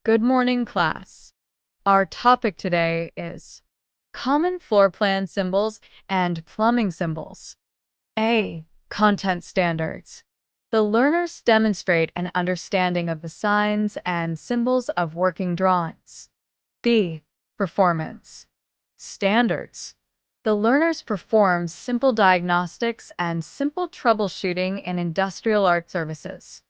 Good morning, class. Our topic today is common floor plan symbols and plumbing symbols. A. Content standards. The learners demonstrate an understanding of the signs and symbols of working drawings. B. Performance. Standards. The learners perform simple diagnostics and simple troubleshooting in industrial art services.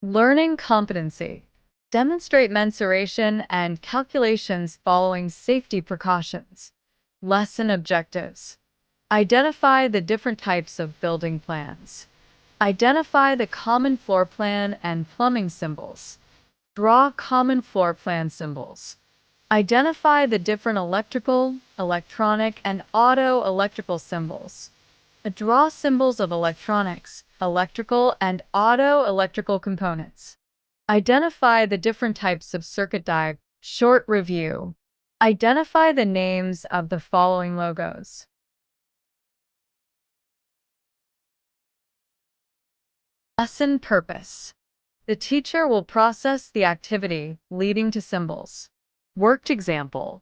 Learning competency. Demonstrate mensuration and calculations following safety precautions. Lesson objectives. Identify the different types of building plans. Identify the common floor plan and plumbing symbols. Draw common floor plan symbols. Identify the different electrical, electronic, and auto-electrical symbols. Draw symbols of electronics, electrical, and auto-electrical components. Identify the different types of circuit diagram. Short review. Identify the names of the following logos. Lesson purpose. The teacher will process the activity leading to symbols. Worked example.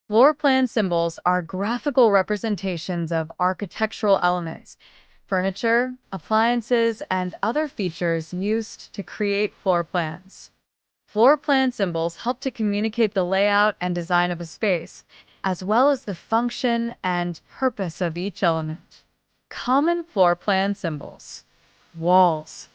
Floor plan symbols are graphical representations of architectural elements, furniture, appliances, and other features used to create floor plans. Floor plan symbols help to communicate the layout and design of a space, as well as the function and purpose of each element. Common floor plan symbols. Walls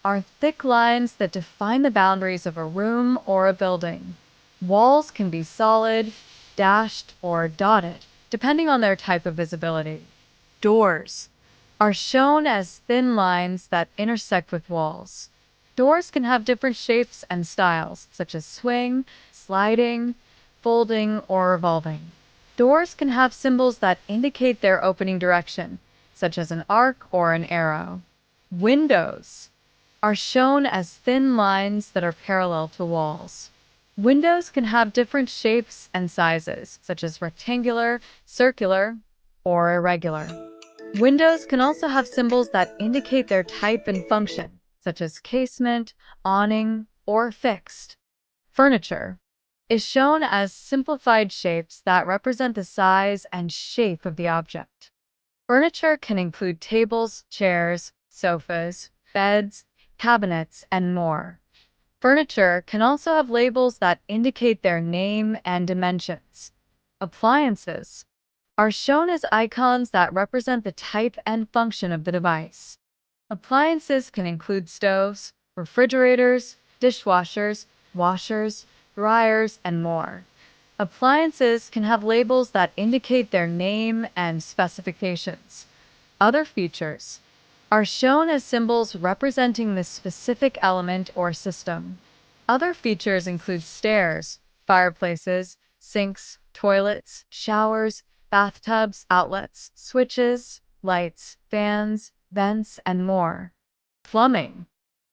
are thick lines that define the boundaries of a room or a building. Walls can be solid, dashed, or dotted, depending on their type of visibility. Doors are shown as thin lines that intersect with walls. Doors can have different shapes and styles, such as swing, sliding, folding, or revolving. Doors can have symbols that indicate their opening direction, such as an arc or an arrow. Windows are shown as thin lines that are parallel to walls. Windows can have different shapes and sizes, such as rectangular, circular, or irregular. Windows can also have symbols that indicate their type and function, such as casement, awning, or fixed. Furniture is shown as simplified shapes that represent the size and shape of the object. Furniture can include tables, chairs, sofas, beds, cabinets, and more. Furniture can also have labels that indicate their name and dimensions. Appliances are shown as icons that represent the type and function of the device. Appliances can include stoves, refrigerators, dishwashers, washers, dryers, and more. Appliances can have labels that indicate their name and specifications. Other features are shown as symbols representing the specific element or system. Other features include stairs, fireplaces, sinks, toilets, showers, bathtubs, outlets, switches, lights, fans, vents, and more. Plumbing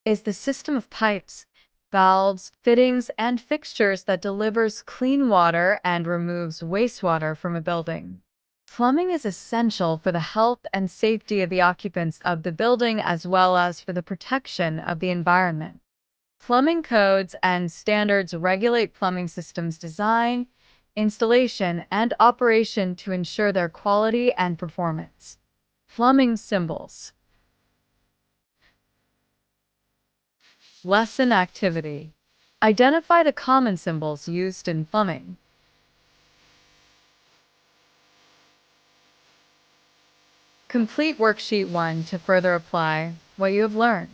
is the system of pipes, valves, fittings, and fixtures that delivers clean water and removes wastewater from a building. Plumbing is essential for the health and safety of the occupants of the building as well as for the protection of the environment. Plumbing codes and standards regulate plumbing systems design, installation, and operation to ensure their quality and performance. Plumbing symbols. Lesson activity. Identify the common symbols used in plumbing. Complete Worksheet 1 to further apply what you have learned.